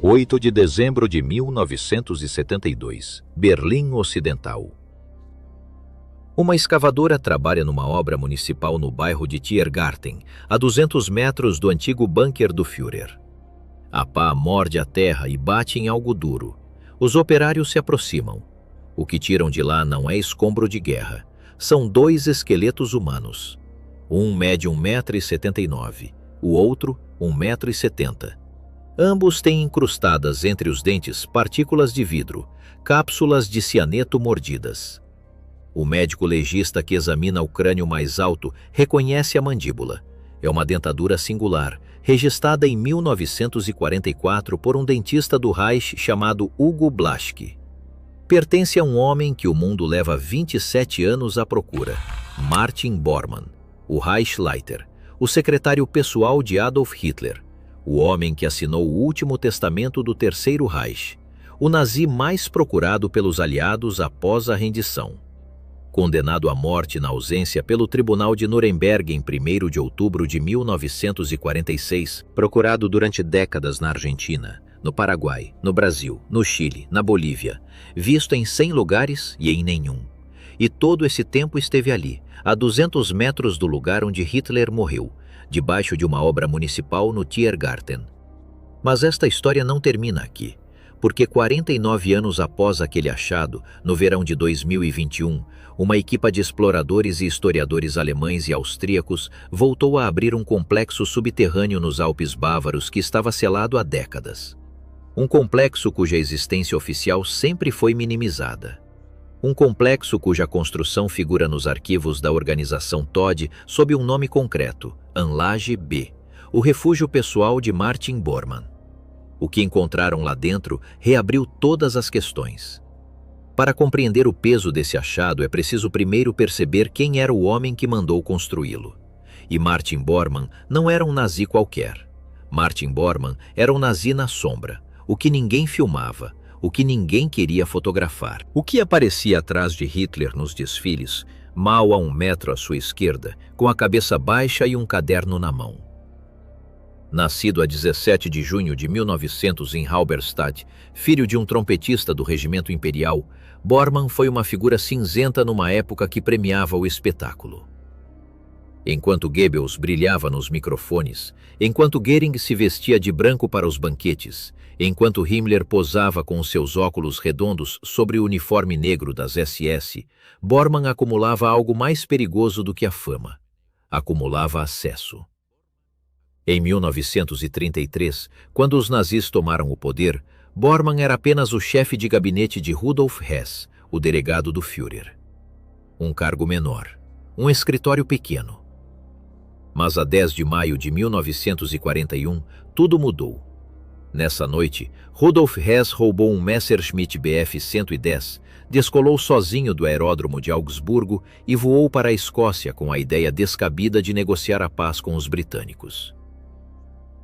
8 de dezembro de 1972, Berlim Ocidental. Uma escavadora trabalha numa obra municipal no bairro de Tiergarten, a 200 metros do antigo bunker do Führer. A pá morde a terra e bate em algo duro. Os operários se aproximam. O que tiram de lá não é escombro de guerra. São 2 esqueletos humanos. Um mede 1,79 m, o outro 1,70 m. Ambos têm incrustadas entre os dentes partículas de vidro, cápsulas de cianeto mordidas. O médico legista que examina o crânio mais alto reconhece a mandíbula. É uma dentadura singular, registrada em 1944 por um dentista do Reich chamado Hugo Blaschke. Pertence a um homem que o mundo leva 27 anos à procura, Martin Bormann, o Reichsleiter, o secretário pessoal de Adolf Hitler, o homem que assinou o último testamento do Terceiro Reich, o nazi mais procurado pelos aliados após a rendição. Condenado à morte na ausência pelo Tribunal de Nuremberg em 1º de outubro de 1946, procurado durante décadas na Argentina, no Paraguai, no Brasil, no Chile, na Bolívia, visto em 100 lugares e em nenhum. E todo esse tempo esteve ali, a 200 metros do lugar onde Hitler morreu, debaixo de uma obra municipal no Tiergarten. Mas esta história não termina aqui, porque 49 anos após aquele achado, no verão de 2021, uma equipa de exploradores e historiadores alemães e austríacos voltou a abrir um complexo subterrâneo nos Alpes bávaros que estava selado há décadas. Um complexo cuja existência oficial sempre foi minimizada. Um complexo cuja construção figura nos arquivos da organização TOD sob um nome concreto, Anlage B, o refúgio pessoal de Martin Bormann. O que encontraram lá dentro reabriu todas as questões. Para compreender o peso desse achado, é preciso primeiro perceber quem era o homem que mandou construí-lo. E Martin Bormann não era um nazi qualquer. Martin Bormann era um nazi na sombra, o que ninguém filmava, o que ninguém queria fotografar. O que aparecia atrás de Hitler nos desfiles, mal a 1 metro à sua esquerda, com a cabeça baixa e um caderno na mão. Nascido a 17 de junho de 1900 em Halberstadt, filho de um trompetista do regimento imperial, Bormann foi uma figura cinzenta numa época que premiava o espetáculo. Enquanto Goebbels brilhava nos microfones, enquanto Goering se vestia de branco para os banquetes, enquanto Himmler posava com os seus óculos redondos sobre o uniforme negro das SS, Bormann acumulava algo mais perigoso do que a fama. Acumulava acesso. Em 1933, quando os nazis tomaram o poder, Bormann era apenas o chefe de gabinete de Rudolf Hess, o delegado do Führer. Um cargo menor, um escritório pequeno. Mas a 10 de maio de 1941, tudo mudou. Nessa noite, Rudolf Hess roubou um Messerschmitt Bf 110, descolou sozinho do aeródromo de Augsburgo e voou para a Escócia com a ideia descabida de negociar a paz com os britânicos.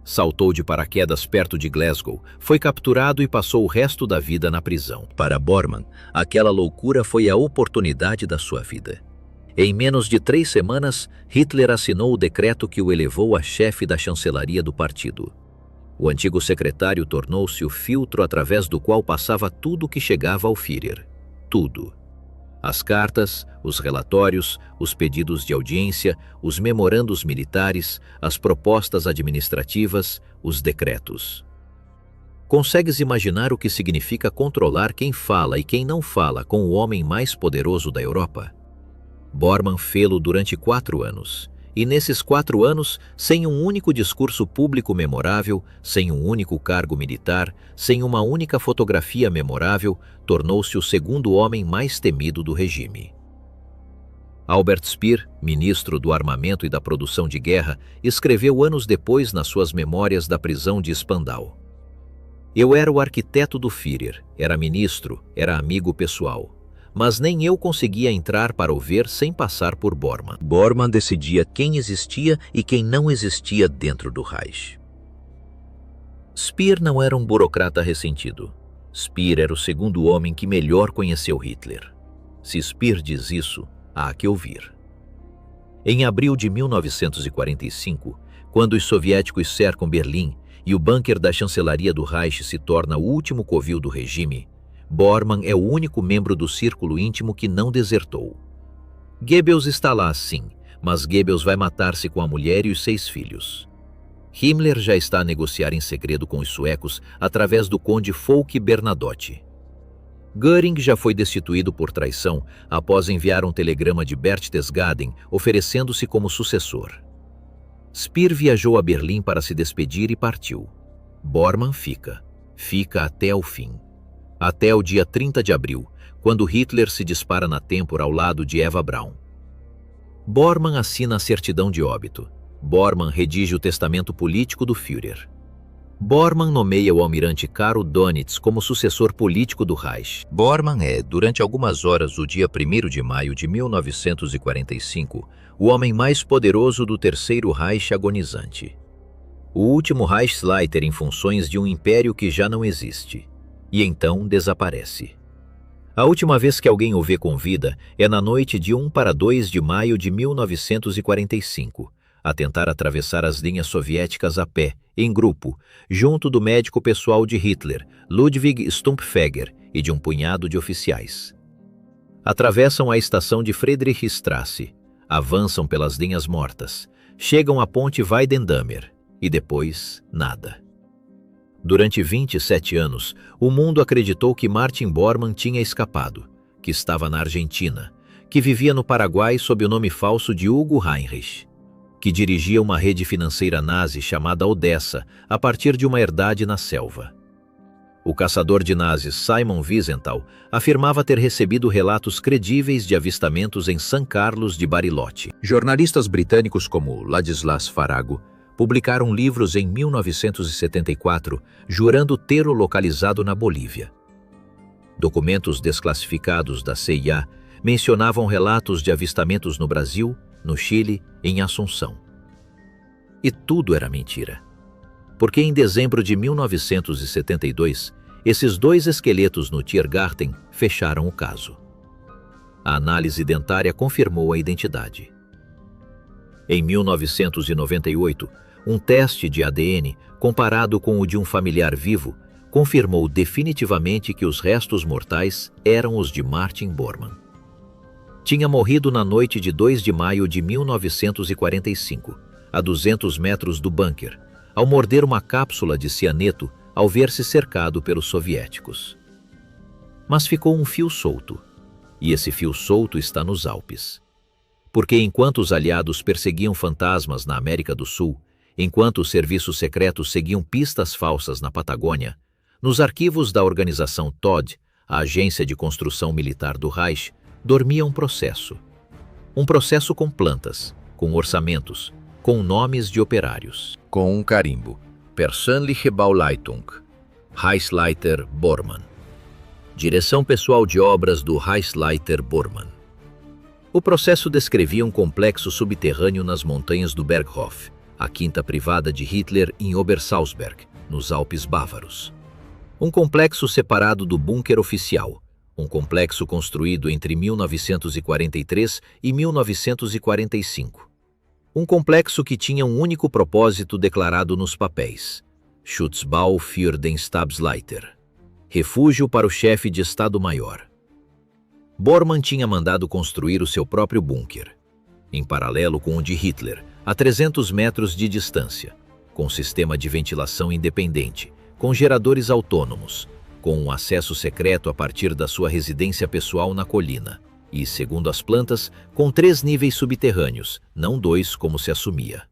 Saltou de paraquedas perto de Glasgow, foi capturado e passou o resto da vida na prisão. Para Bormann, aquela loucura foi a oportunidade da sua vida. Em menos de 3 semanas, Hitler assinou o decreto que o elevou a chefe da chancelaria do partido. O antigo secretário tornou-se o filtro através do qual passava tudo o que chegava ao Führer. Tudo. As cartas, os relatórios, os pedidos de audiência, os memorandos militares, as propostas administrativas, os decretos. Consegues imaginar o que significa controlar quem fala e quem não fala com o homem mais poderoso da Europa? Bormann fê-lo durante 4 anos. E nesses 4 anos, sem um único discurso público memorável, sem um único cargo militar, sem uma única fotografia memorável, tornou-se o segundo homem mais temido do regime. Albert Speer, ministro do Armamento e da Produção de Guerra, escreveu anos depois nas suas memórias da prisão de Spandau: "Eu era o arquiteto do Führer, era ministro, era amigo pessoal. Mas nem eu conseguia entrar para o ver sem passar por Bormann. Bormann decidia quem existia e quem não existia dentro do Reich." Speer não era um burocrata ressentido. Speer era o segundo homem que melhor conheceu Hitler. Se Speer diz isso, há que ouvir. Em abril de 1945, quando os soviéticos cercam Berlim e o bunker da chancelaria do Reich se torna o último covil do regime, Bormann é o único membro do círculo íntimo que não desertou. Goebbels está lá sim, mas Goebbels vai matar-se com a mulher e os 6 filhos. Himmler já está a negociar em segredo com os suecos através do conde Folke Bernadotte. Göring já foi destituído por traição após enviar um telegrama de Berchtesgaden oferecendo-se como sucessor. Speer viajou a Berlim para se despedir e partiu. Bormann fica até o fim. Até o dia 30 de abril, quando Hitler se dispara na têmpora ao lado de Eva Braun. Bormann assina a certidão de óbito. Bormann redige o testamento político do Führer. Bormann nomeia o almirante Karl Dönitz como sucessor político do Reich. Bormann é, durante algumas horas do dia 1º de maio de 1945, o homem mais poderoso do Terceiro Reich agonizante. O último Reichsleiter em funções de um império que já não existe. E então desaparece. A última vez que alguém o vê com vida é na noite de 1 para 2 de maio de 1945, a tentar atravessar as linhas soviéticas a pé, em grupo, junto do médico pessoal de Hitler, Ludwig Stumpfegger, e de um punhado de oficiais. Atravessam a estação de Friedrichstraße, avançam pelas linhas mortas, chegam à ponte Weidendammer, e depois nada. Durante 27 anos, o mundo acreditou que Martin Bormann tinha escapado, que estava na Argentina, que vivia no Paraguai sob o nome falso de Hugo Heinrich, que dirigia uma rede financeira nazi chamada Odessa a partir de uma herdade na selva. O caçador de nazis Simon Wiesenthal afirmava ter recebido relatos credíveis de avistamentos em São Carlos de Bariloche. Jornalistas britânicos como Ladislas Farago publicaram livros em 1974 jurando tê-lo localizado na Bolívia. Documentos desclassificados da CIA mencionavam relatos de avistamentos no Brasil, no Chile, em Assunção. E tudo era mentira. Porque em dezembro de 1972, esses 2 esqueletos no Tiergarten fecharam o caso. A análise dentária confirmou a identidade. Em 1998, um teste de ADN, comparado com o de um familiar vivo, confirmou definitivamente que os restos mortais eram os de Martin Bormann. Tinha morrido na noite de 2 de maio de 1945, a 200 metros do bunker, ao morder uma cápsula de cianeto ao ver-se cercado pelos soviéticos. Mas ficou um fio solto, e esse fio solto está nos Alpes. Porque enquanto os aliados perseguiam fantasmas na América do Sul, enquanto os serviços secretos seguiam pistas falsas na Patagônia, nos arquivos da organização TOD, a Agência de Construção Militar do Reich, dormia um processo. Um processo com plantas, com orçamentos, com nomes de operários. Com um carimbo. Persönliche Bauleitung. Reichsleiter Bormann. Direção pessoal de obras do Reichsleiter Bormann. O processo descrevia um complexo subterrâneo nas montanhas do Berghof, a quinta privada de Hitler em Obersalzberg, nos Alpes Bávaros. Um complexo separado do bunker oficial, um complexo construído entre 1943 e 1945. Um complexo que tinha um único propósito declarado nos papéis: Schutzbau für den Stabsleiter. Refúgio para o chefe de Estado-Maior. Bormann tinha mandado construir o seu próprio bunker, em paralelo com o de Hitler, a 300 metros de distância, com sistema de ventilação independente, com geradores autônomos, com um acesso secreto a partir da sua residência pessoal na colina e, segundo as plantas, com 3 níveis subterrâneos, não 2 como se assumia.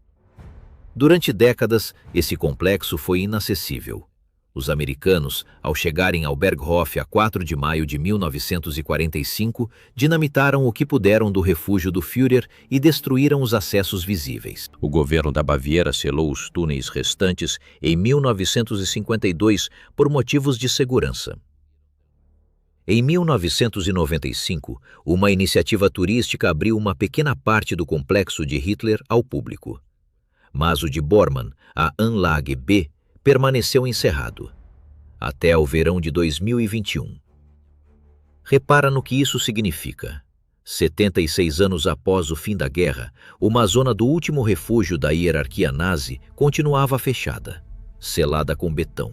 Durante décadas, esse complexo foi inacessível. Os americanos, ao chegarem ao Berghof a 4 de maio de 1945, dinamitaram o que puderam do refúgio do Führer e destruíram os acessos visíveis. O governo da Baviera selou os túneis restantes em 1952 por motivos de segurança. Em 1995, uma iniciativa turística abriu uma pequena parte do complexo de Hitler ao público. Mas o de Bormann, a Anlage B, permaneceu encerrado, até o verão de 2021. Repara no que isso significa. 76 anos após o fim da guerra, uma zona do último refúgio da hierarquia nazi continuava fechada, selada com betão,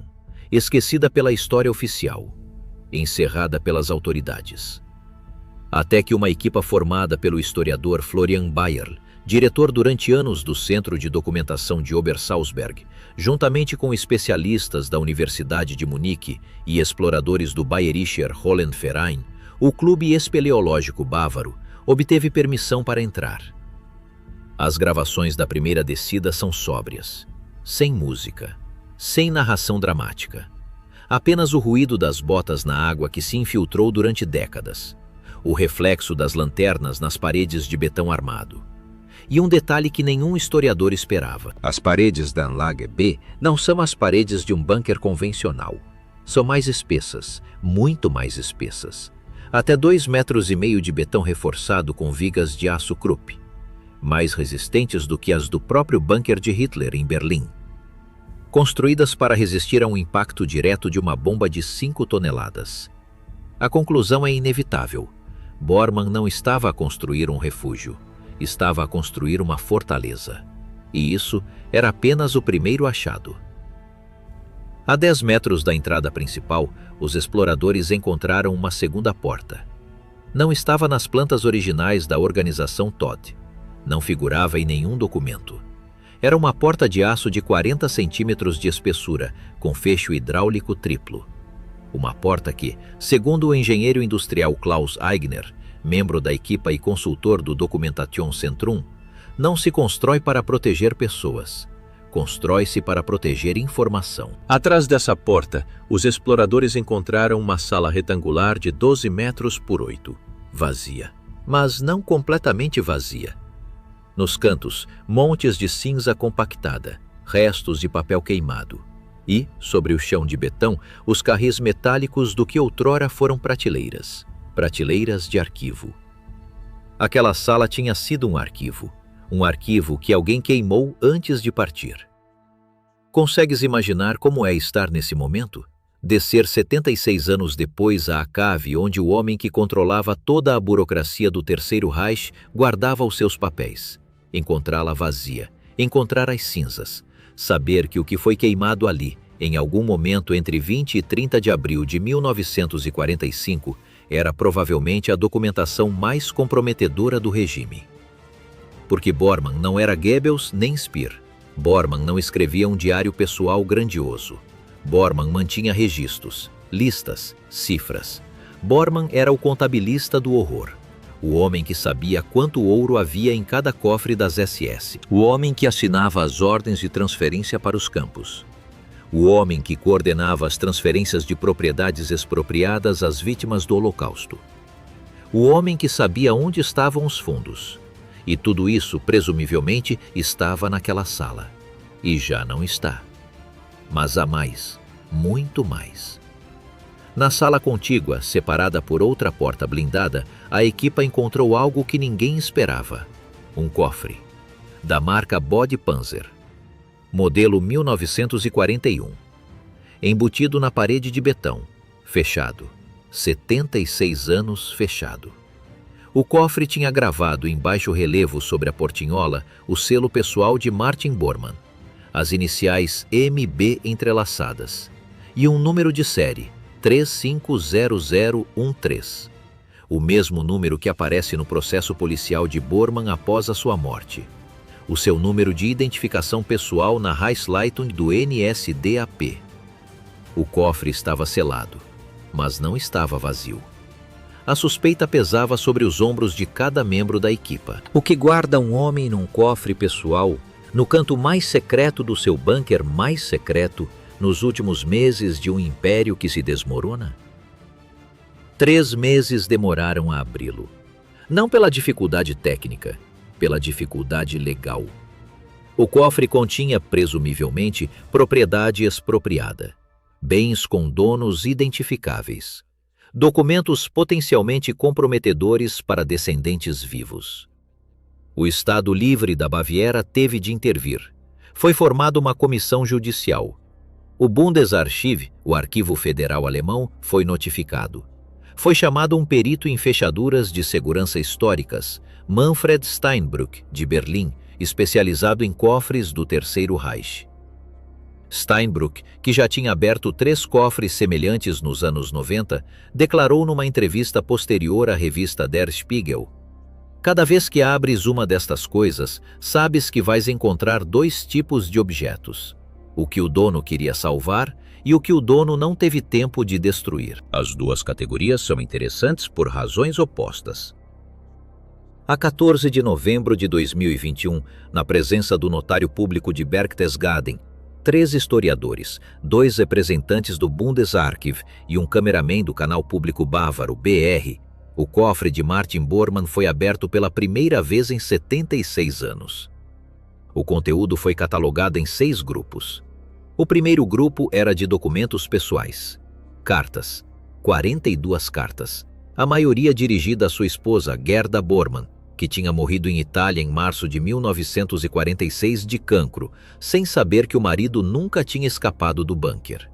esquecida pela história oficial, encerrada pelas autoridades. Até que uma equipa formada pelo historiador Florian Bayer, diretor durante anos do Centro de Documentação de Obersalzberg, juntamente com especialistas da Universidade de Munique e exploradores do Bayerischer Höhlenverein, o clube espeleológico bávaro obteve permissão para entrar. As gravações da primeira descida são sóbrias, sem música, sem narração dramática. Apenas o ruído das botas na água que se infiltrou durante décadas, o reflexo das lanternas nas paredes de betão armado. E um detalhe que nenhum historiador esperava. As paredes da Anlage B não são as paredes de um bunker convencional. São mais espessas, muito mais espessas. Até 2,5 metros de betão reforçado com vigas de aço Krupp, mais resistentes do que as do próprio bunker de Hitler em Berlim. Construídas para resistir a um impacto direto de uma bomba de 5 toneladas. A conclusão é inevitável. Bormann não estava a construir um refúgio, estava a construir uma fortaleza. E isso era apenas o primeiro achado. A 10 metros da entrada principal, os exploradores encontraram uma segunda porta. Não estava nas plantas originais da organização Todt. Não figurava em nenhum documento. Era uma porta de aço de 40 centímetros de espessura, com fecho hidráulico triplo. Uma porta que, segundo o engenheiro industrial Klaus Eigner, membro da equipa e consultor do Dokumentation Centrum, não se constrói para proteger pessoas. Constrói-se para proteger informação. Atrás dessa porta, os exploradores encontraram uma sala retangular de 12 metros por 8, vazia, mas não completamente vazia. Nos cantos, montes de cinza compactada, restos de papel queimado. E, sobre o chão de betão, os carris metálicos do que outrora foram prateleiras. Prateleiras de arquivo. Aquela sala tinha sido um arquivo que alguém queimou antes de partir. Consegues imaginar como é estar nesse momento? Descer 76 anos depois à cave onde o homem que controlava toda a burocracia do Terceiro Reich guardava os seus papéis. Encontrá-la vazia, encontrar as cinzas, saber que o que foi queimado ali, em algum momento entre 20 e 30 de abril de 1945, era provavelmente a documentação mais comprometedora do regime. Porque Bormann não era Goebbels nem Speer. Bormann não escrevia um diário pessoal grandioso. Bormann mantinha registros, listas, cifras. Bormann era o contabilista do horror. O homem que sabia quanto ouro havia em cada cofre das SS. O homem que assinava as ordens de transferência para os campos. O homem que coordenava as transferências de propriedades expropriadas às vítimas do Holocausto. O homem que sabia onde estavam os fundos. E tudo isso, presumivelmente, estava naquela sala. E já não está. Mas há mais, muito mais. Na sala contígua, separada por outra porta blindada, a equipa encontrou algo que ninguém esperava. Um cofre. Da marca Bode Panzer. Modelo 1941. Embutido na parede de betão. Fechado. 76 anos fechado. O cofre tinha gravado em baixo relevo sobre a portinhola o selo pessoal de Martin Bormann, as iniciais MB entrelaçadas, e um número de série, 350013, o mesmo número que aparece no processo policial de Bormann após a sua morte. O seu número de identificação pessoal na Reichsleitung do NSDAP. O cofre estava selado, mas não estava vazio. A suspeita pesava sobre os ombros de cada membro da equipa. O que guarda um homem num cofre pessoal, no canto mais secreto do seu bunker mais secreto, nos últimos meses de um império que se desmorona? 3 meses demoraram a abri-lo. Não pela dificuldade técnica, pela dificuldade legal. O cofre continha, presumivelmente, propriedade expropriada, bens com donos identificáveis, documentos potencialmente comprometedores para descendentes vivos. O Estado Livre da Baviera teve de intervir. Foi formada uma comissão judicial. O Bundesarchiv, o arquivo federal alemão, foi notificado. foi chamado um perito em fechaduras de segurança históricas, Manfred Steinbrück, de Berlim, especializado em cofres do Terceiro Reich. Steinbrück, que já tinha aberto 3 cofres semelhantes nos anos 90, declarou numa entrevista posterior à revista Der Spiegel: "Cada vez que abres uma destas coisas, sabes que vais encontrar 2 tipos de objetos: o que o dono queria salvar e o que o dono não teve tempo de destruir. As 2 categorias são interessantes por razões opostas." A 14 de novembro de 2021, na presença do notário público de Berchtesgaden, 3 historiadores, 2 representantes do Bundesarchiv e um cameraman do canal público bávaro BR, o cofre de Martin Bormann foi aberto pela primeira vez em 76 anos. O conteúdo foi catalogado em 6 grupos. O primeiro grupo era de documentos pessoais. Cartas. 42 cartas. A maioria dirigida à sua esposa, Gerda Bormann, que tinha morrido em Itália em março de 1946 de cancro, sem saber que o marido nunca tinha escapado do bunker.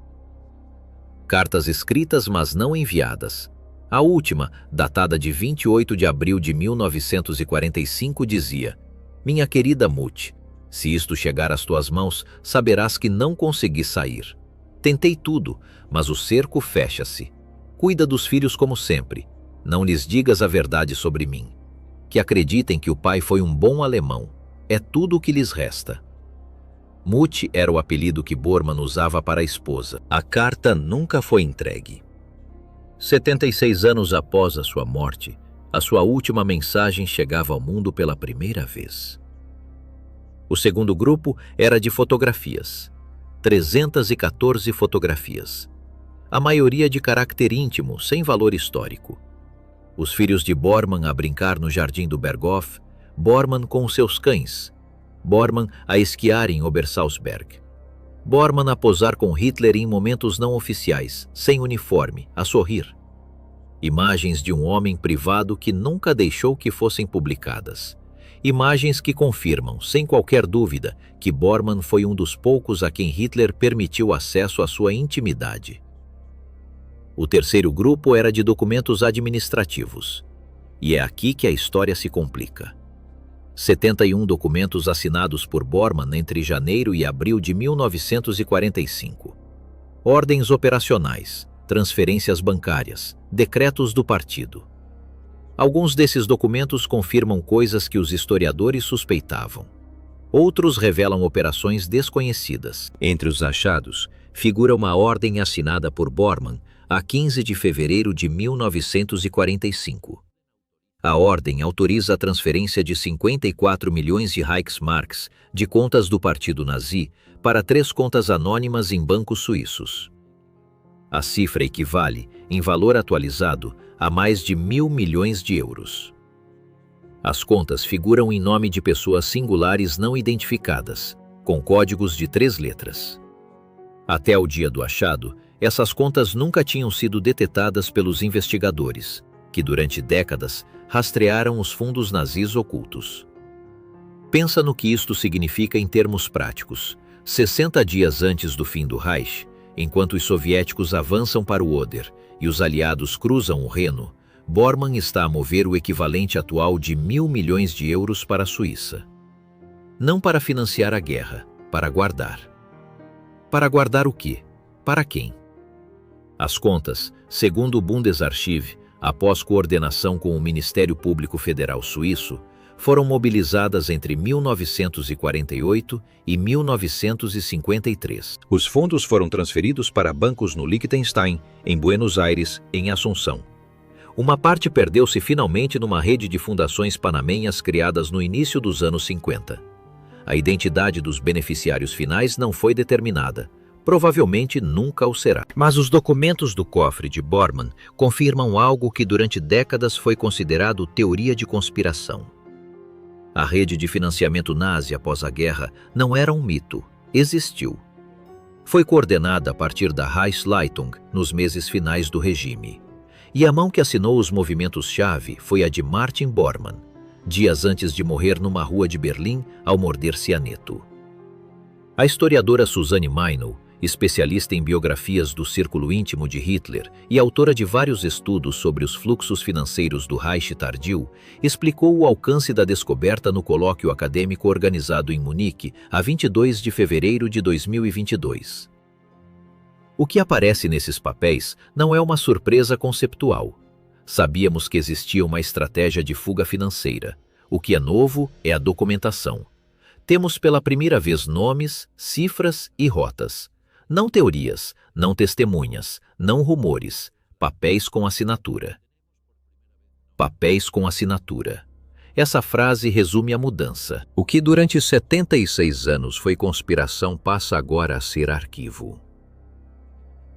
Cartas escritas, mas não enviadas. A última, datada de 28 de abril de 1945, dizia: "Minha querida Mut, se isto chegar às tuas mãos, saberás que não consegui sair. Tentei tudo, mas o cerco fecha-se. Cuida dos filhos como sempre. Não lhes digas a verdade sobre mim. Que acreditem que o pai foi um bom alemão. É tudo o que lhes resta." Mut era o apelido que Bormann usava para a esposa. A carta nunca foi entregue. 76 anos após a sua morte, a sua última mensagem chegava ao mundo pela primeira vez. O segundo grupo era de fotografias. 314 fotografias. A maioria de caráter íntimo, sem valor histórico. Os filhos de Bormann a brincar no jardim do Berghof, Bormann com seus cães, Bormann a esquiar em Obersalzberg, Bormann a posar com Hitler em momentos não oficiais, sem uniforme, a sorrir. Imagens de um homem privado que nunca deixou que fossem publicadas. Imagens que confirmam, sem qualquer dúvida, que Bormann foi um dos poucos a quem Hitler permitiu acesso à sua intimidade. O terceiro grupo era de documentos administrativos. E é aqui que a história se complica. 71 documentos assinados por Bormann entre janeiro e abril de 1945. Ordens operacionais, transferências bancárias, decretos do partido. Alguns desses documentos confirmam coisas que os historiadores suspeitavam. Outros revelam operações desconhecidas. Entre os achados, figura uma ordem assinada por Bormann a 15 de fevereiro de 1945. A ordem autoriza a transferência de 54 milhões de Reichsmarks de contas do Partido Nazi para 3 contas anônimas em bancos suíços. A cifra equivale, em valor atualizado, a mais de 1.000 milhões de euros. As contas figuram em nome de pessoas singulares não identificadas, com códigos de 3 letras. Até o dia do achado, essas contas nunca tinham sido detetadas pelos investigadores, que durante décadas rastrearam os fundos nazis ocultos. Pensa no que isto significa em termos práticos. 60 dias antes do fim do Reich, enquanto os soviéticos avançam para o Oder e os aliados cruzam o Reno, Bormann está a mover o equivalente atual de 1.000 milhões de euros para a Suíça. Não para financiar a guerra, para guardar. Para guardar o quê? Para quem? As contas, segundo o Bundesarchiv, após coordenação com o Ministério Público Federal Suíço, foram mobilizadas entre 1948 e 1953. Os fundos foram transferidos para bancos no Liechtenstein, em Buenos Aires, em Assunção. Uma parte perdeu-se finalmente numa rede de fundações panamenhas criadas no início dos anos 50. A identidade dos beneficiários finais não foi determinada. Provavelmente nunca o será. Mas os documentos do cofre de Bormann confirmam algo que durante décadas foi considerado teoria de conspiração. A rede de financiamento nazi após a guerra não era um mito, existiu. Foi coordenada a partir da Reichsleitung nos meses finais do regime. E a mão que assinou os movimentos-chave foi a de Martin Bormann, dias antes de morrer numa rua de Berlim ao morder cianeto. A historiadora Susanne Meinl especialista em biografias do círculo íntimo de Hitler e autora de vários estudos sobre os fluxos financeiros do Reich tardio, explicou o alcance da descoberta no colóquio acadêmico organizado em Munique, a 22 de fevereiro de 2022. O que aparece nesses papéis não é uma surpresa conceptual. Sabíamos que existia uma estratégia de fuga financeira. O que é novo é a documentação. Temos pela primeira vez nomes, cifras e rotas. Não teorias, não testemunhas, não rumores, papéis com assinatura. Papéis com assinatura. Essa frase resume a mudança. O que durante 76 anos foi conspiração passa agora a ser arquivo.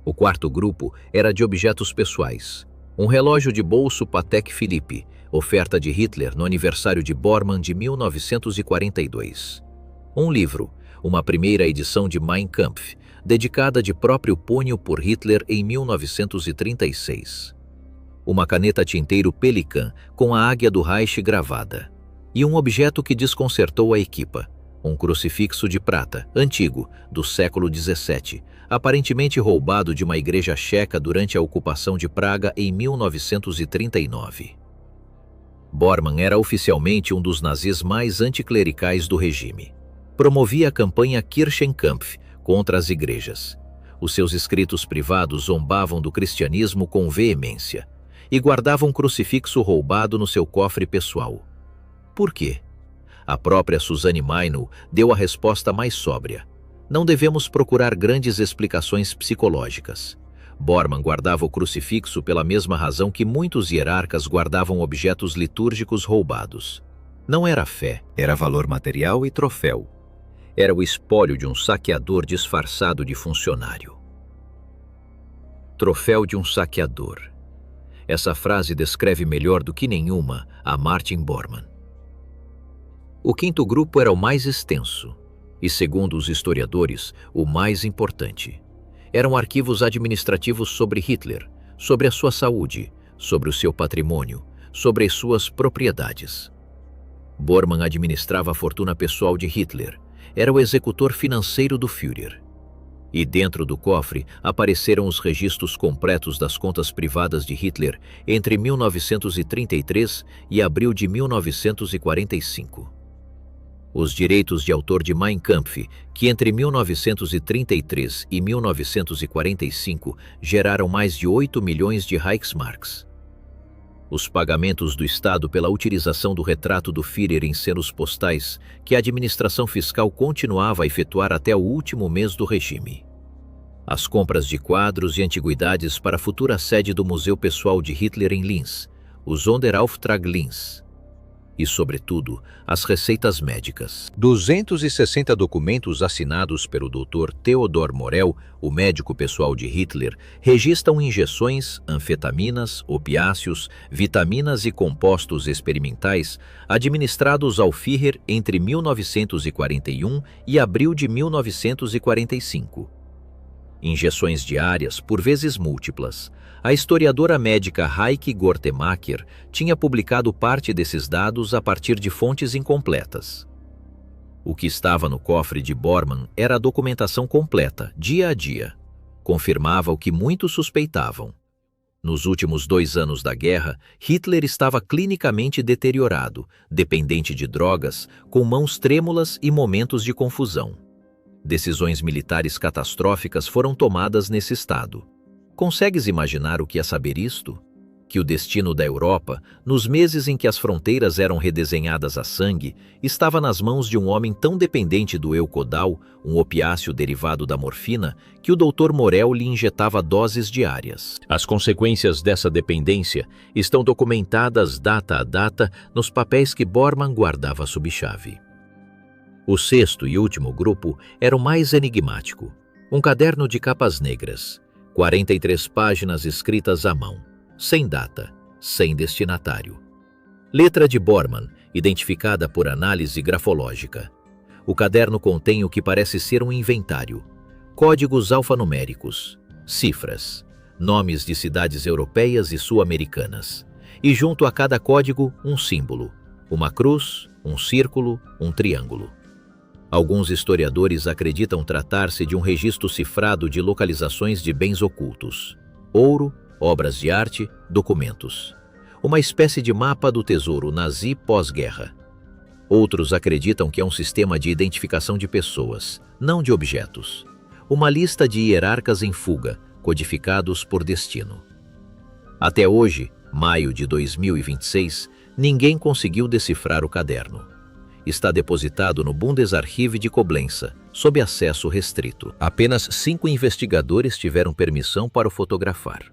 O quarto grupo era de objetos pessoais. Um relógio de bolso Patek Philippe, oferta de Hitler no aniversário de Bormann de 1942. Um livro, uma primeira edição de Mein Kampf, dedicada de próprio punho por Hitler em 1936. Uma caneta tinteiro Pelican com a águia do Reich gravada. E um objeto que desconcertou a equipa, um crucifixo de prata, antigo, do século XVII, aparentemente roubado de uma igreja checa durante a ocupação de Praga em 1939. Bormann era oficialmente um dos nazis mais anticlericais do regime. Promovia a campanha Kirchenkampf contra as igrejas. Os seus escritos privados zombavam do cristianismo com veemência e guardava um crucifixo roubado no seu cofre pessoal. Por quê? A própria Suzanne Meinl deu a resposta mais sóbria. Não devemos procurar grandes explicações psicológicas. Bormann guardava o crucifixo pela mesma razão que muitos hierarcas guardavam objetos litúrgicos roubados. Não era fé, era valor material e troféu. Era o espólio de um saqueador disfarçado de funcionário. Troféu de um saqueador. Essa frase descreve melhor do que nenhuma a Martin Bormann. O quinto grupo era o mais extenso e, segundo os historiadores, o mais importante. Eram arquivos administrativos sobre Hitler, sobre a sua saúde, sobre o seu patrimônio, sobre as suas propriedades. Bormann administrava a fortuna pessoal de Hitler, era o executor financeiro do Führer. E dentro do cofre apareceram os registros completos das contas privadas de Hitler entre 1933 e abril de 1945. Os direitos de autor de Mein Kampf, que entre 1933 e 1945 geraram mais de 8 milhões de Reichsmarks. Os pagamentos do Estado pela utilização do retrato do Führer em selos postais, que a administração fiscal continuava a efetuar até o último mês do regime. As compras de quadros e antiguidades para a futura sede do Museu Pessoal de Hitler em Linz, o Sonderauftrag Linz. E, sobretudo, as receitas médicas. 260 documentos assinados pelo Dr. Theodor Morell, o médico pessoal de Hitler, registram injeções, anfetaminas, opiáceos, vitaminas e compostos experimentais administrados ao Führer entre 1941 e abril de 1945. Injeções diárias, por vezes múltiplas. A historiadora médica Heike Gortemacher tinha publicado parte desses dados a partir de fontes incompletas. O que estava no cofre de Bormann era a documentação completa, dia a dia. Confirmava o que muitos suspeitavam. Nos últimos 2 anos da guerra, Hitler estava clinicamente deteriorado, dependente de drogas, com mãos trêmulas e momentos de confusão. Decisões militares catastróficas foram tomadas nesse estado. Consegues imaginar o que é saber isto? Que o destino da Europa, nos meses em que as fronteiras eram redesenhadas a sangue, estava nas mãos de um homem tão dependente do Eucodal, um opiáceo derivado da morfina, que o Dr. Morell lhe injetava doses diárias. As consequências dessa dependência estão documentadas data a data nos papéis que Bormann guardava sob chave. O sexto e último grupo era o mais enigmático. Um caderno de capas negras, 43 páginas escritas à mão, sem data, sem destinatário. Letra de Bormann, identificada por análise grafológica. O caderno contém o que parece ser um inventário, códigos alfanuméricos, cifras, nomes de cidades europeias e sul-americanas, e junto a cada código um símbolo, uma cruz, um círculo, um triângulo. Alguns historiadores acreditam tratar-se de um registro cifrado de localizações de bens ocultos: ouro, obras de arte, documentos. Uma espécie de mapa do tesouro nazi pós-guerra. Outros acreditam que é um sistema de identificação de pessoas, não de objetos. Uma lista de hierarcas em fuga, codificados por destino. Até hoje, maio de 2026, ninguém conseguiu decifrar o caderno. Está depositado no Bundesarchiv de Koblenz, sob acesso restrito. Apenas 5 investigadores tiveram permissão para o fotografar.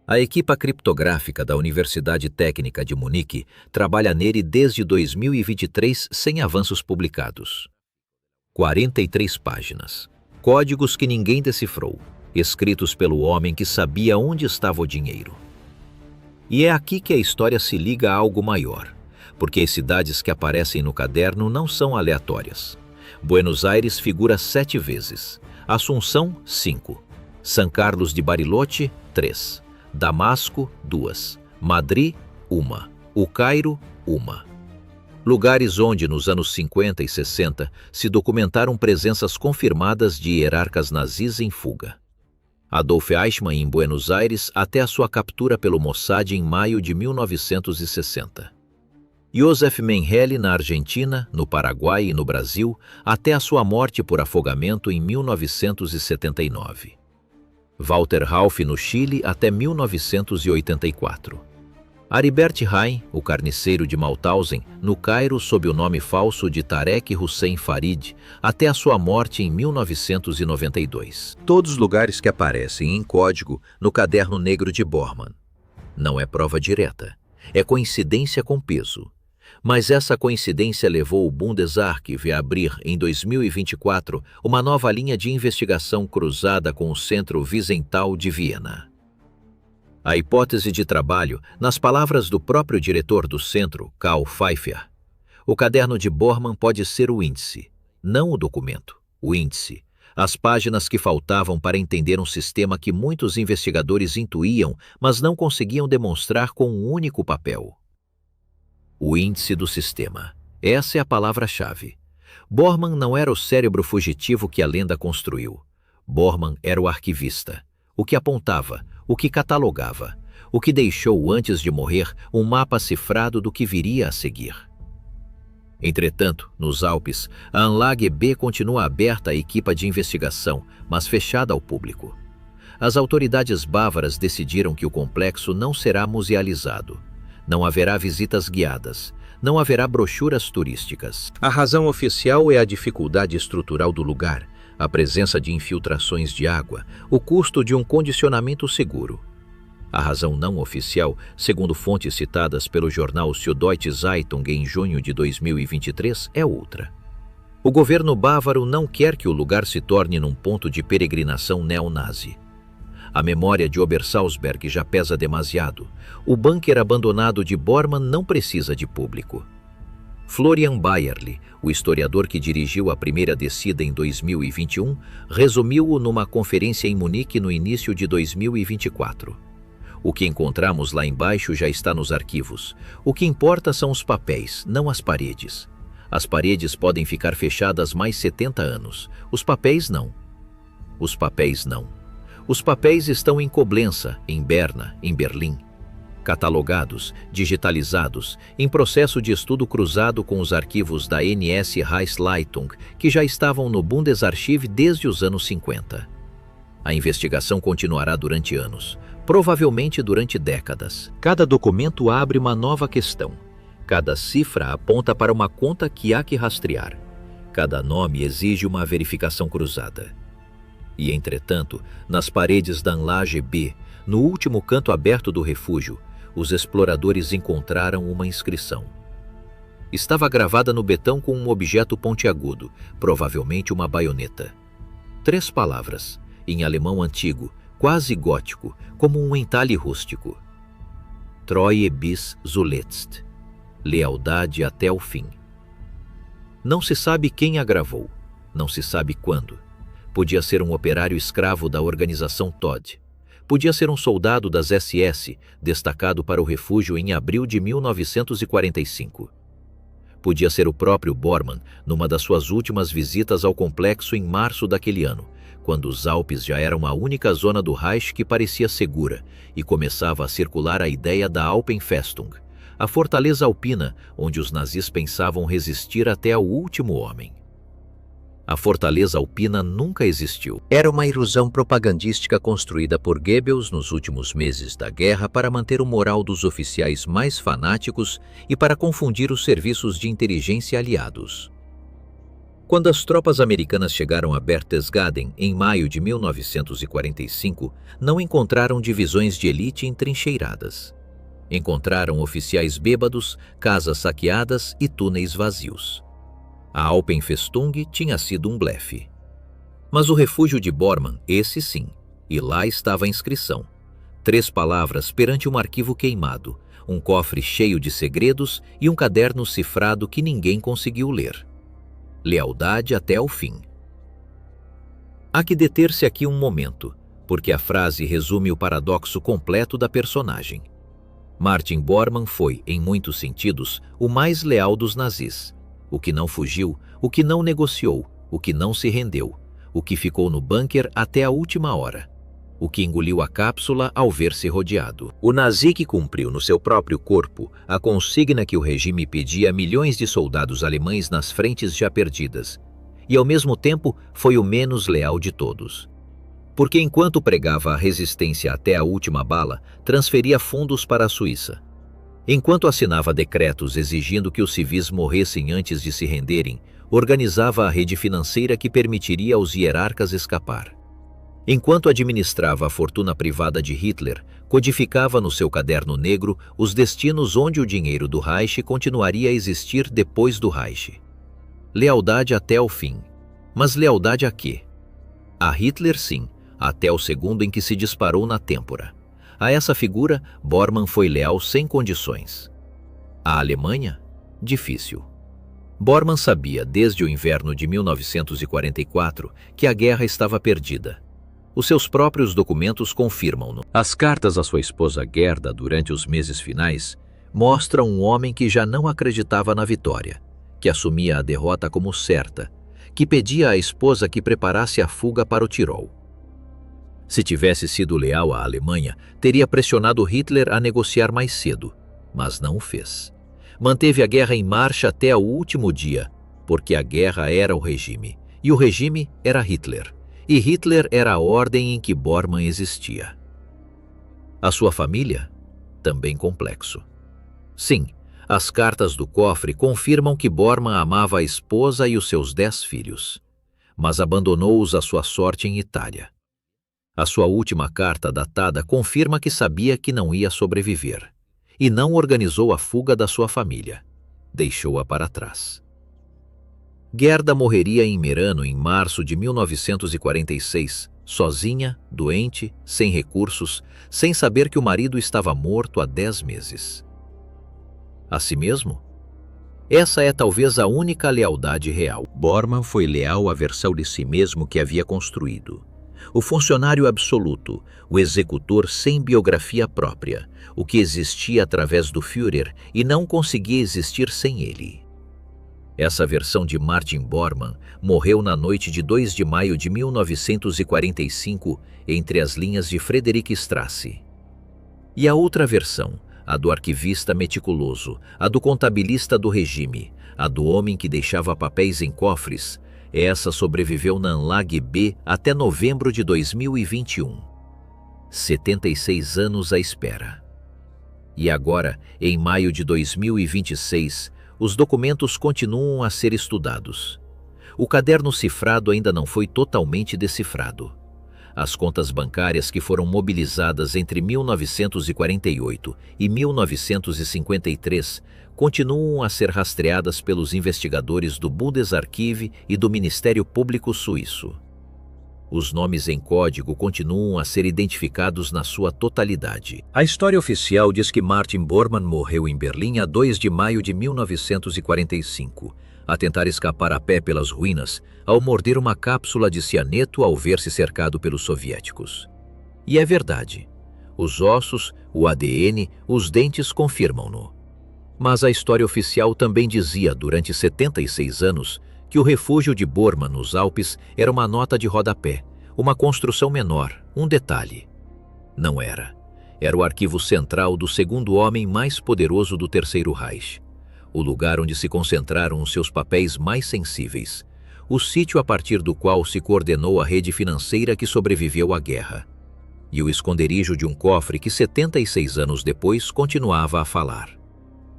A equipa criptográfica da Universidade Técnica de Munique trabalha nele desde 2023 sem avanços publicados. 43 páginas. Códigos que ninguém decifrou, escritos pelo homem que sabia onde estava o dinheiro. E é aqui que a história se liga a algo maior, porque as cidades que aparecem no caderno não são aleatórias. Buenos Aires figura 7 vezes, Assunção, 5, São Carlos de Bariloche, 3, Damasco, 2, Madrid, 1, o Cairo, 1. Lugares onde, nos anos 50 e 60, se documentaram presenças confirmadas de hierarcas nazis em fuga. Adolf Eichmann em Buenos Aires até a sua captura pelo Mossad em maio de 1960. Josef Mengele na Argentina, no Paraguai e no Brasil até a sua morte por afogamento em 1979. Walter Rauff no Chile até 1984. Aribert Haim, o carniceiro de Mauthausen, no Cairo sob o nome falso de Tarek Hussein Farid, até a sua morte em 1992. Todos os lugares que aparecem em código no Caderno Negro de Bormann. Não é prova direta, é coincidência com peso. Mas essa coincidência levou o Bundesarchiv a abrir, em 2024, uma nova linha de investigação cruzada com o Centro Wiesenthal de Viena. A hipótese de trabalho, nas palavras do próprio diretor do centro, Karl Pfeiffer: o caderno de Bormann pode ser o índice, não o documento, o índice, as páginas que faltavam para entender um sistema que muitos investigadores intuíam, mas não conseguiam demonstrar com um único papel. O índice do sistema. Essa é a palavra-chave. Bormann não era o cérebro fugitivo que a lenda construiu. Bormann era o arquivista, o que apontava, o que catalogava, o que deixou antes de morrer um mapa cifrado do que viria a seguir. Entretanto, nos Alpes, a Anlage B continua aberta à equipa de investigação, mas fechada ao público. As autoridades bávaras decidiram que o complexo não será musealizado. Não haverá visitas guiadas, não haverá brochuras turísticas. A razão oficial é a dificuldade estrutural do lugar, a presença de infiltrações de água, o custo de um condicionamento seguro. A razão não oficial, segundo fontes citadas pelo jornal Süddeutsche Zeitung em junho de 2023, é outra. O governo bávaro não quer que o lugar se torne num ponto de peregrinação neonazi. A memória de Obersalzberg já pesa demasiado. O bunker abandonado de Bormann não precisa de público. Florian Bayerle, o historiador que dirigiu a primeira descida em 2021, resumiu-o numa conferência em Munique no início de 2024. O que encontramos lá embaixo já está nos arquivos. O que importa são os papéis, não as paredes. As paredes podem ficar fechadas mais 70 anos. Os papéis não. Os papéis não. Os papéis estão em Koblenz, em Berna, em Berlim. Catalogados, digitalizados, em processo de estudo cruzado com os arquivos da NS-Reichsleitung, que já estavam no Bundesarchiv desde os anos 50. A investigação continuará durante anos, provavelmente durante décadas. Cada documento abre uma nova questão. Cada cifra aponta para uma conta que há que rastrear. Cada nome exige uma verificação cruzada. E, entretanto, nas paredes da Anlage B, no último canto aberto do refúgio, os exploradores encontraram uma inscrição. Estava gravada no betão com um objeto pontiagudo, provavelmente uma baioneta. 3 palavras, em alemão antigo, quase gótico, como um entalhe rústico. Treue bis zuletzt. Lealdade até o fim. Não se sabe quem a gravou, não se sabe quando. Podia ser um operário escravo da organização Todd. Podia ser um soldado das SS, destacado para o refúgio em abril de 1945. Podia ser o próprio Bormann, numa das suas últimas visitas ao complexo em março daquele ano, quando os Alpes já eram a única zona do Reich que parecia segura e começava a circular a ideia da Alpenfestung, a fortaleza alpina onde os nazis pensavam resistir até ao último homem. A fortaleza alpina nunca existiu. Era uma ilusão propagandística construída por Goebbels nos últimos meses da guerra para manter o moral dos oficiais mais fanáticos e para confundir os serviços de inteligência aliados. Quando as tropas americanas chegaram a Berchtesgaden em maio de 1945, não encontraram divisões de elite entrincheiradas. Encontraram oficiais bêbados, casas saqueadas e túneis vazios. A Alpenfestung tinha sido um blefe. Mas o refúgio de Bormann, esse sim, e lá estava a inscrição. 3 palavras perante um arquivo queimado, um cofre cheio de segredos e um caderno cifrado que ninguém conseguiu ler. Lealdade até o fim. Há que deter-se aqui um momento, porque a frase resume o paradoxo completo da personagem. Martin Bormann foi, em muitos sentidos, o mais leal dos nazis. O que não fugiu, o que não negociou, o que não se rendeu, o que ficou no bunker até a última hora, o que engoliu a cápsula ao ver-se rodeado. O nazi que cumpriu no seu próprio corpo a consigna que o regime pedia a milhões de soldados alemães nas frentes já perdidas, e ao mesmo tempo foi o menos leal de todos. Porque enquanto pregava a resistência até a última bala, transferia fundos para a Suíça. Enquanto assinava decretos exigindo que os civis morressem antes de se renderem, organizava a rede financeira que permitiria aos hierarcas escapar. Enquanto administrava a fortuna privada de Hitler, codificava no seu caderno negro os destinos onde o dinheiro do Reich continuaria a existir depois do Reich. Lealdade até o fim. Mas lealdade a quê? A Hitler, sim, até o segundo em que se disparou na têmpora. A essa figura, Bormann foi leal sem condições. A Alemanha? Difícil. Bormann sabia, desde o inverno de 1944, que a guerra estava perdida. Os seus próprios documentos confirmam-no. As cartas à sua esposa Gerda durante os meses finais mostram um homem que já não acreditava na vitória, que assumia a derrota como certa, que pedia à esposa que preparasse a fuga para o Tirol. Se tivesse sido leal à Alemanha, teria pressionado Hitler a negociar mais cedo, mas não o fez. Manteve a guerra em marcha até o último dia, porque a guerra era o regime, e o regime era Hitler, e Hitler era a ordem em que Bormann existia. A sua família? Também complexo. Sim, as cartas do cofre confirmam que Bormann amava a esposa e os seus 10 filhos, mas abandonou-os à sua sorte em Itália. A sua última carta datada confirma que sabia que não ia sobreviver e não organizou a fuga da sua família. Deixou-a para trás. Gerda morreria em Merano em março de 1946, sozinha, doente, sem recursos, sem saber que o marido estava morto há 10 meses. A si mesmo? Essa é talvez a única lealdade real. Bormann foi leal à versão de si mesmo que havia construído. O funcionário absoluto, o executor sem biografia própria, o que existia através do Führer e não conseguia existir sem ele. Essa versão de Martin Bormann morreu na noite de 2 de maio de 1945 entre as linhas de Friedrichstrasse. E a outra versão, a do arquivista meticuloso, a do contabilista do regime, a do homem que deixava papéis em cofres, essa sobreviveu na Anlage B até novembro de 2021. 76 anos à espera. E agora, em maio de 2026, os documentos continuam a ser estudados. O caderno cifrado ainda não foi totalmente decifrado. As contas bancárias que foram mobilizadas entre 1948 e 1953 continuam a ser rastreadas pelos investigadores do Bundesarchiv e do Ministério Público Suíço. Os nomes em código continuam a ser identificados na sua totalidade. A história oficial diz que Martin Bormann morreu em Berlim a 2 de maio de 1945, a tentar escapar a pé pelas ruínas, ao morder uma cápsula de cianeto ao ver-se cercado pelos soviéticos. E é verdade. Os ossos, o ADN, os dentes confirmam-no. Mas a história oficial também dizia, durante 76 anos, que o refúgio de Bormann, nos Alpes, era uma nota de rodapé, uma construção menor, um detalhe. Não era. Era o arquivo central do segundo homem mais poderoso do Terceiro Reich, o lugar onde se concentraram os seus papéis mais sensíveis, o sítio a partir do qual se coordenou a rede financeira que sobreviveu à guerra, e o esconderijo de um cofre que 76 anos depois continuava a falar.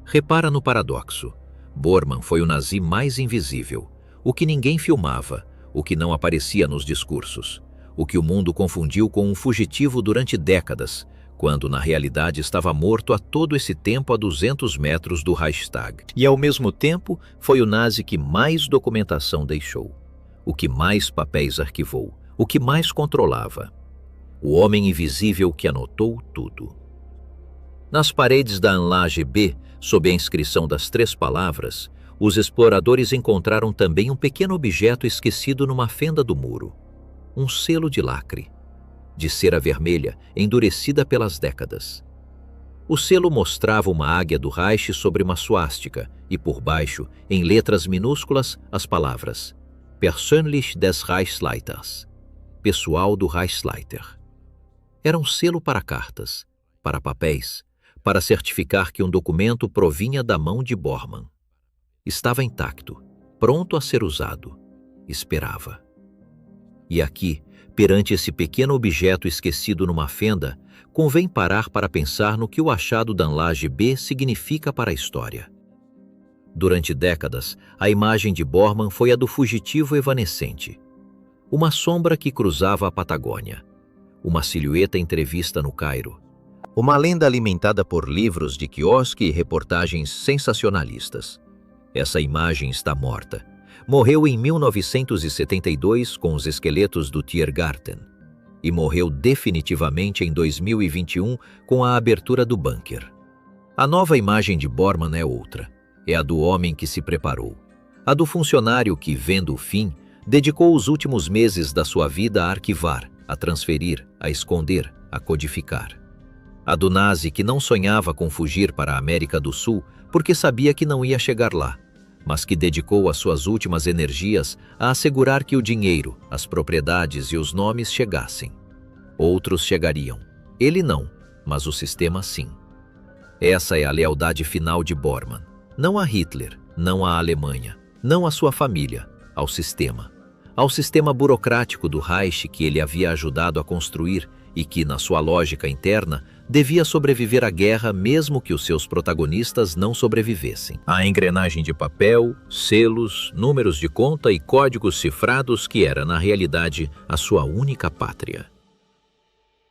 Repara no paradoxo. Bormann foi o nazi mais invisível, o que ninguém filmava, o que não aparecia nos discursos, o que o mundo confundiu com um fugitivo durante décadas, quando na realidade estava morto há todo esse tempo a 200 metros do Reichstag. E ao mesmo tempo foi o nazi que mais documentação deixou, o que mais papéis arquivou, o que mais controlava. O homem invisível que anotou tudo. Nas paredes da Anlage B, sob a inscrição das 3 palavras, os exploradores encontraram também um pequeno objeto esquecido numa fenda do muro. Um selo de lacre, de cera vermelha, endurecida pelas décadas. O selo mostrava uma águia do Reich sobre uma suástica e, por baixo, em letras minúsculas, as palavras Persönlich des Reichsleiters, pessoal do Reichsleiter. Era um selo para cartas, para papéis, para certificar que um documento provinha da mão de Bormann. Estava intacto, pronto a ser usado. Esperava. E aqui, perante esse pequeno objeto esquecido numa fenda, convém parar para pensar no que o achado da Anlage B significa para a história. Durante décadas, a imagem de Bormann foi a do fugitivo evanescente. Uma sombra que cruzava a Patagônia. Uma silhueta entrevista no Cairo. Uma lenda alimentada por livros de quiosque e reportagens sensacionalistas. Essa imagem está morta. Morreu em 1972 com os esqueletos do Tiergarten. E morreu definitivamente em 2021 com a abertura do bunker. A nova imagem de Bormann é outra. É a do homem que se preparou. A do funcionário que, vendo o fim, dedicou os últimos meses da sua vida a arquivar, a transferir, a esconder, a codificar. A do nazi que não sonhava com fugir para a América do Sul porque sabia que não ia chegar lá, mas que dedicou as suas últimas energias a assegurar que o dinheiro, as propriedades e os nomes chegassem. Outros chegariam. Ele não, mas o sistema sim. Essa é a lealdade final de Bormann. Não a Hitler, não à Alemanha, não à sua família, ao sistema. Ao sistema burocrático do Reich que ele havia ajudado a construir e que, na sua lógica interna, devia sobreviver à guerra mesmo que os seus protagonistas não sobrevivessem. A engrenagem de papel, selos, números de conta e códigos cifrados que era, na realidade, a sua única pátria.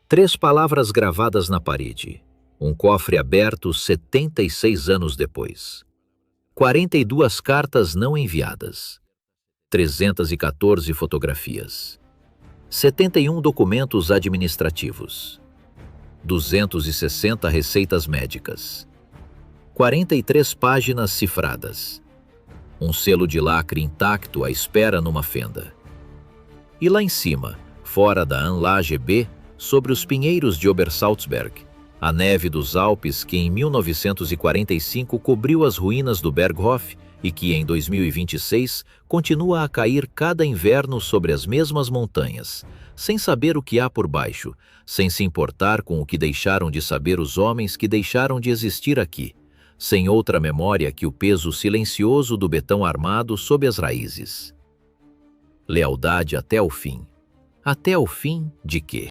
3 palavras gravadas na parede. Um cofre aberto 76 anos depois. 42 cartas não enviadas. 314 fotografias. 71 documentos administrativos. 260 receitas médicas. 43 páginas cifradas. Um selo de lacre intacto à espera numa fenda. E lá em cima, fora da Anlage B, sobre os pinheiros de Obersalzberg, a neve dos Alpes que em 1945 cobriu as ruínas do Berghof e que em 2026 continua a cair cada inverno sobre as mesmas montanhas, sem saber o que há por baixo, sem se importar com o que deixaram de saber os homens que deixaram de existir aqui, sem outra memória que o peso silencioso do betão armado sob as raízes. Lealdade até o fim. Até o fim de quê?